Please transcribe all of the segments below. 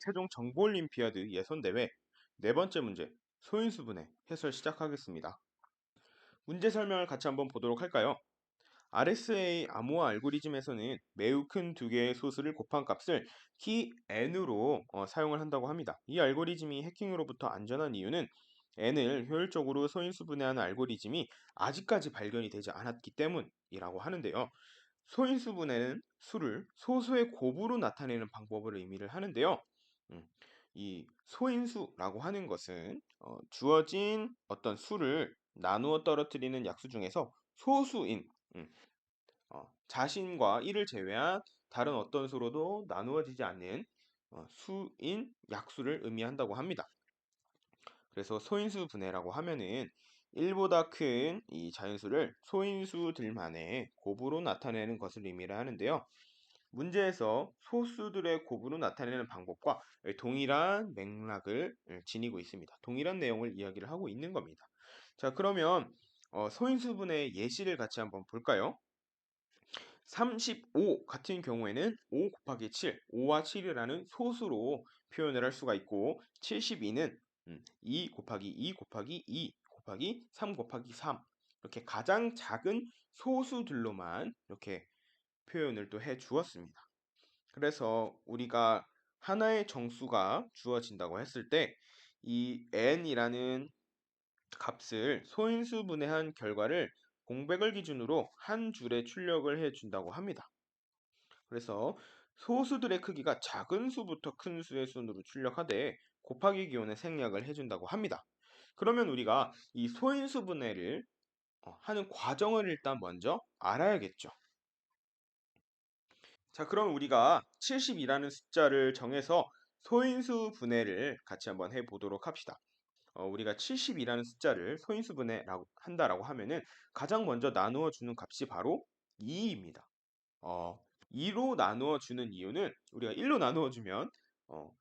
최종 정보올림피아드 예선대회 네 번째 문제 소인수분해 해설 시작하겠습니다. 문제 설명을 같이 한번 보도록 할까요? RSA 암호화 알고리즘에서는 매우 큰 두 개의 소수를 곱한 값을 키 n으로 사용을 한다고 합니다. 이 알고리즘이 해킹으로부터 안전한 이유는 n을 효율적으로 소인수분해하는 알고리즘이 아직까지 발견이 되지 않았기 때문이라고 하는데요. 소인수분해는 수를 소수의 곱으로 나타내는 방법을 의미를 하는데요. 음, 이 소인수라고 하는 것은 주어진 어떤 수를 나누어 떨어뜨리는 약수 중에서 소수인 자신과 이를 제외한 다른 어떤 수로도 나누어지지 않는 수인 약수를 의미한다고 합니다. 그래서 소인수 분해라고 하면은 1보다 큰 이 자연수를 소인수들만의 곱으로 나타내는 것을 의미를 하는데요. 문제에서 소수들의 곱으로 나타내는 방법과 동일한 맥락을 지니고 있습니다. 동일한 내용을 이야기를 하고 있는 겁니다. 자, 그러면 소인수분의 예시를 같이 한번 볼까요? 35 같은 경우에는 5 곱하기 7, 5와 7이라는 소수로 표현을 할 수가 있고 72는 2 곱하기 2 곱하기 2 곱하기 3 곱하기 3 이렇게 가장 작은 소수들로만 이렇게 표현을 또 해 주었습니다. 그래서 우리가 하나의 정수가 주어진다고 했을 때 이 n이라는 값을 소인수분해한 결과를 공백을 기준으로 한 줄에 출력을 해 준다고 합니다. 그래서 소수들의 크기가 작은 수부터 큰 수의 순으로 출력하되 곱하기 기호는 생략을 해준다고 합니다. 그러면 우리가 이 소인수분해를 하는 과정을 일단 먼저 알아야겠죠. 자, 그럼 우리가 70이라는 숫자를 정해서 소인수 분해를 같이 한번 해보도록 합시다. 우리가 70이라는 숫자를 소인수 분해라고 한다라고 하면은 가장 먼저 나누어 주는 값이 바로 2입니다. 2로 나누어 주는 이유는 우리가 1로 나누어 주면 어,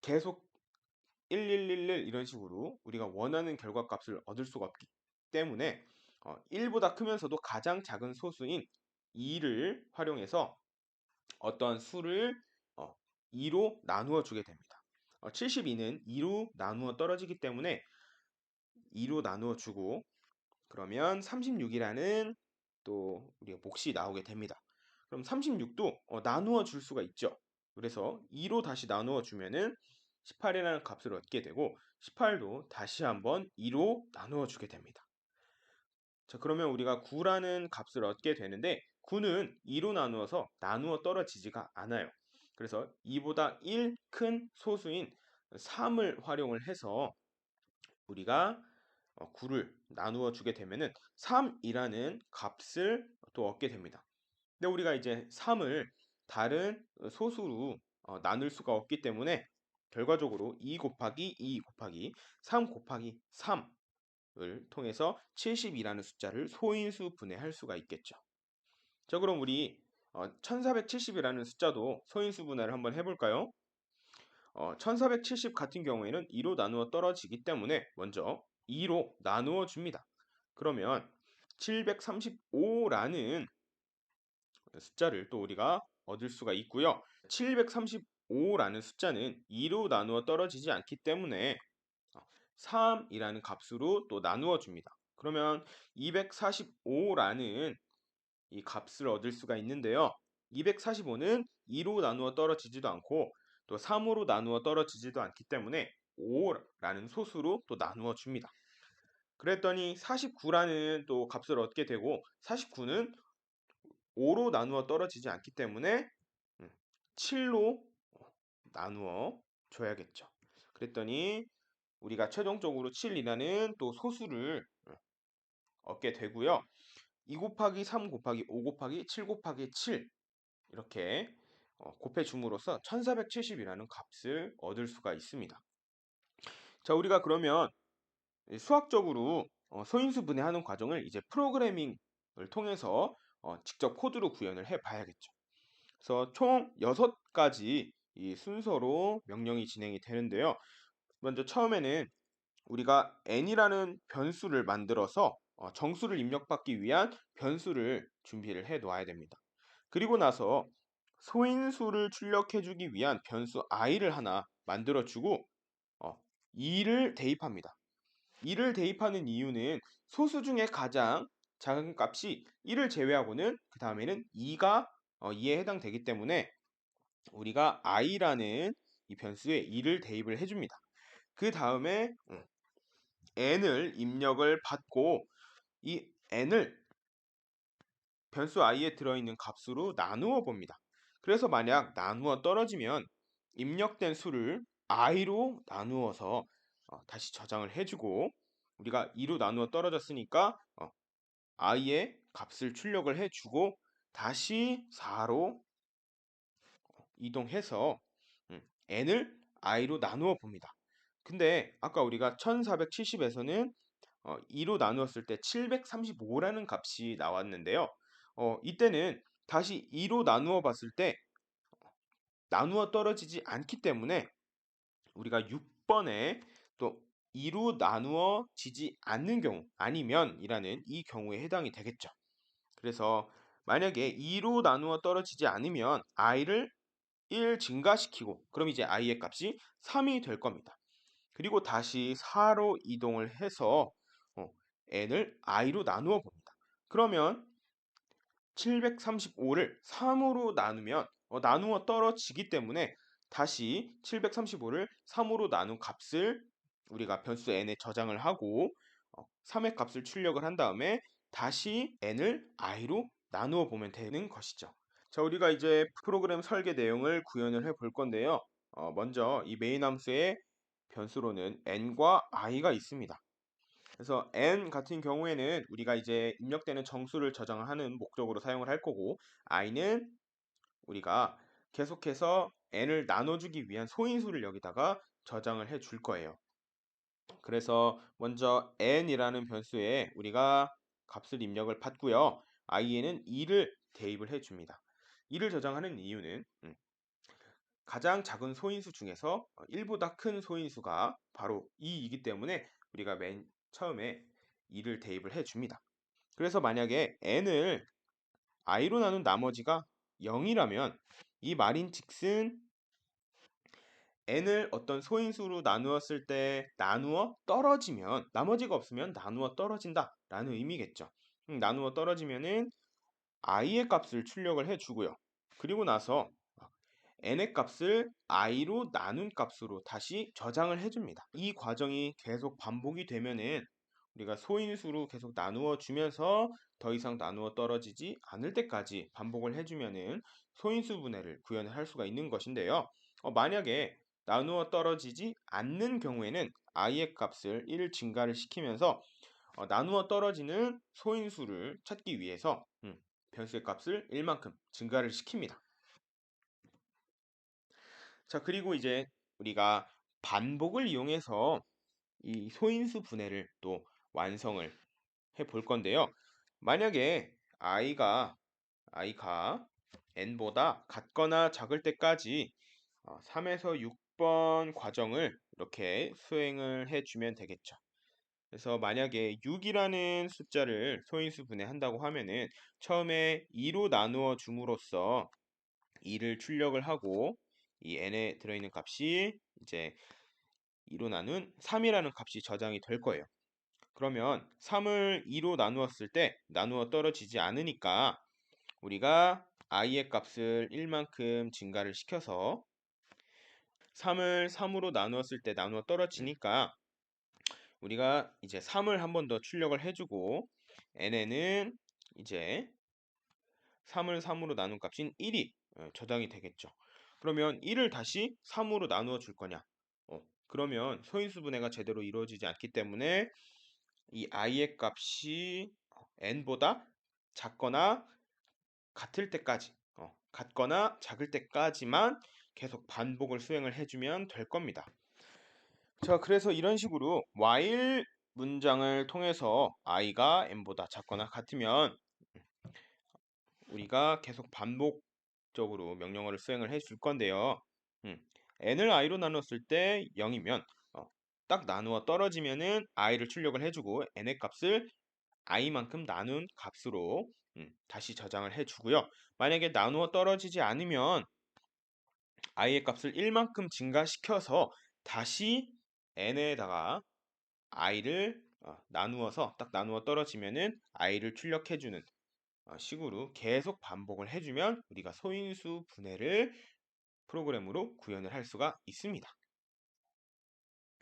계속 1111 이런 식으로 우리가 원하는 결과값을 얻을 수가 없기 때문에 1보다 크면서도 가장 작은 소수인 2를 활용해서 어떤 수를 2로 나누어 주게 됩니다. 72는 2로 나누어 떨어지기 때문에 2로 나누어 주고 그러면 36이라는 또 우리가 몫이 나오게 됩니다. 그럼 36도 나누어 줄 수가 있죠. 그래서 2로 다시 나누어 주면은 18이라는 값을 얻게 되고 18도 다시 한번 2로 나누어 주게 됩니다. 자, 그러면 우리가 9라는 값을 얻게 되는데 9는 2로 나누어서 나누어 떨어지지가 않아요. 그래서 2보다 1 큰 소수인 3을 활용을 해서 우리가 9를 나누어 주게 되면은 3이라는 값을 또 얻게 됩니다. 근데 우리가 이제 3을 다른 소수로 나눌 수가 없기 때문에 결과적으로 2 곱하기 2 곱하기 3 곱하기 3을 통해서 72라는 숫자를 소인수 분해할 수가 있겠죠. 자, 그럼 우리 1470이라는 숫자도 소인수 분해를 한번 해볼까요? 1470 같은 경우에는 2로 나누어 떨어지기 때문에 먼저 2로 나누어 줍니다. 그러면 735라는 숫자를 또 우리가 얻을 수가 있고요. 735라는 숫자는 2로 나누어 떨어지지 않기 때문에 3이라는 값으로 또 나누어 줍니다. 그러면 245라는 이 값을 얻을 수가 있는데요. 245는 2로 나누어 떨어지지도 않고 또 3으로 나누어 떨어지지도 않기 때문에 5라는 소수로 또 나누어 줍니다. 그랬더니 49라는 또 값을 얻게 되고 49는 5로 나누어 떨어지지 않기 때문에 7로 나누어 줘야겠죠. 그랬더니 우리가 최종적으로 7이라는 또 소수를 얻게 되고요. 2 곱하기 3 곱하기 5 곱하기 7 곱하기 7 이렇게 곱해 줌으로써 1470이라는 값을 얻을 수가 있습니다. 자, 우리가 그러면 수학적으로 소인수 분해하는 과정을 이제 프로그래밍을 통해서 직접 코드로 구현을 해 봐야겠죠. 그래서 총 6가지 이 순서로 명령이 진행이 되는데요. 먼저 처음에는 우리가 n이라는 변수를 만들어서 정수를 입력받기 위한 변수를 준비를 해 놓아야 됩니다. 그리고 나서 소인수를 출력해주기 위한 변수 i를 하나 만들어주고 2를 대입합니다. 2를 대입하는 이유는 소수 중에 가장 작은 값이 1을 제외하고는 그 다음에는 2가 2에 해당되기 때문에 우리가 i라는 이 변수에 2를 대입을 해줍니다. 그 다음에 n을 입력을 받고 이 n을 변수 i에 들어있는 값으로 나누어 봅니다. 그래서 만약 나누어 떨어지면 입력된 수를 i로 나누어서 다시 저장을 해주고 우리가 2로 나누어 떨어졌으니까 i의 값을 출력을 해주고 다시 4로 이동해서 n을 i로 나누어 봅니다. 근데 아까 우리가 1470에서는 2로 나누었을 때 735라는 값이 나왔는데요. 이때는 다시 2로 나누어 봤을 때 나누어 떨어지지 않기 때문에 우리가 6번에 또 2로 나누어지지 않는 경우 아니면 이라는 이 경우에 해당이 되겠죠. 그래서 만약에 2로 나누어 떨어지지 않으면 i를 1 증가시키고 그럼 이제 i의 값이 3이 될 겁니다. 그리고 다시 4로 이동을 해서 n을 i로 나누어 봅니다. 그러면 735를 3으로 나누면 나누어 떨어지기 때문에 다시 735를 3으로 나눈 값을 우리가 변수 n에 저장을 하고 3의 값을 출력을 한 다음에 다시 n을 i로 나누어 보면 되는 것이죠. 자, 우리가 이제 프로그램 설계 내용을 구현을 해 볼 건데요. 먼저 이 메인 함수의 변수로는 n과 i가 있습니다. 그래서 n 같은 경우에는 우리가 이제 입력되는 정수를 저장하는 목적으로 사용을 할 거고 i는 우리가 계속해서 n을 나눠주기 위한 소인수를 여기다가 저장을 해 줄 거예요. 그래서 먼저 n이라는 변수에 우리가 값을 입력을 받고요. i에는 2를 대입을 해 줍니다. 2를 저장하는 이유는 가장 작은 소인수 중에서 1보다 큰 소인수가 바로 2이기 때문에 우리가 맨 처음에 2를 대입을 해줍니다. 그래서 만약에 n을 i로 나눈 나머지가 0이라면 이 말인즉슨 n을 어떤 소인수로 나누었을 때 나누어 떨어지면 나머지가 없으면 나누어 떨어진다 라는 의미겠죠. 나누어 떨어지면은 i의 값을 출력을 해주고요. 그리고 나서 n의 값을 i로 나눈 값으로 다시 저장을 해줍니다. 이 과정이 계속 반복이 되면은 우리가 소인수로 계속 나누어 주면서 더 이상 나누어 떨어지지 않을 때까지 반복을 해주면은 소인수 분해를 구현을 할 수가 있는 것인데요. 만약에 나누어 떨어지지 않는 경우에는 i의 값을 1 증가를 시키면서 나누어 떨어지는 소인수를 찾기 위해서 변수의 값을 1만큼 증가를 시킵니다. 자, 그리고 이제 우리가 반복을 이용해서 이 소인수 분해를 또 완성을 해 볼 건데요. 만약에 i가 n보다 같거나 작을 때까지 3에서 6번 과정을 이렇게 수행을 해 주면 되겠죠. 그래서 만약에 6이라는 숫자를 소인수 분해한다고 하면은 처음에 2로 나누어 줌으로써 2를 출력을 하고 이 n에 들어있는 값이 이제 2로 나눈 3이라는 값이 저장이 될 거예요. 그러면 3을 2로 나누었을 때 나누어 떨어지지 않으니까 우리가 i의 값을 1만큼 증가를 시켜서 3을 3으로 나누었을 때 나누어 떨어지니까 우리가 이제 3을 한 번 더 출력을 해주고 n에는 이제 3을 3으로 나눈 값인 1이 저장이 되겠죠. 그러면 1을 다시 3으로 나누어 줄 거냐? 그러면 소인수 분해가 제대로 이루어지지 않기 때문에 이 i의 값이 n보다 작거나 같을 때까지, 같거나 작을 때까지만 계속 반복을 수행을 해주면 될 겁니다. 자, 그래서 이런 식으로 while 문장을 통해서 i가 n보다 작거나 같으면 우리가 계속 반복적으로 명령어를 수행을 해줄 건데요. n을 i로 나눴을 때 0이면 딱 나누어 떨어지면은 i를 출력을 해주고 n의 값을 i만큼 나눈 값으로 다시 저장을 해주고요. 만약에 나누어 떨어지지 않으면 i의 값을 1만큼 증가시켜서 다시 n에다가 i를 나누어서 딱 나누어 떨어지면은 i를 출력해주는 식으로 계속 반복을 해주면 우리가 소인수 분해를 프로그램으로 구현을 할 수가 있습니다.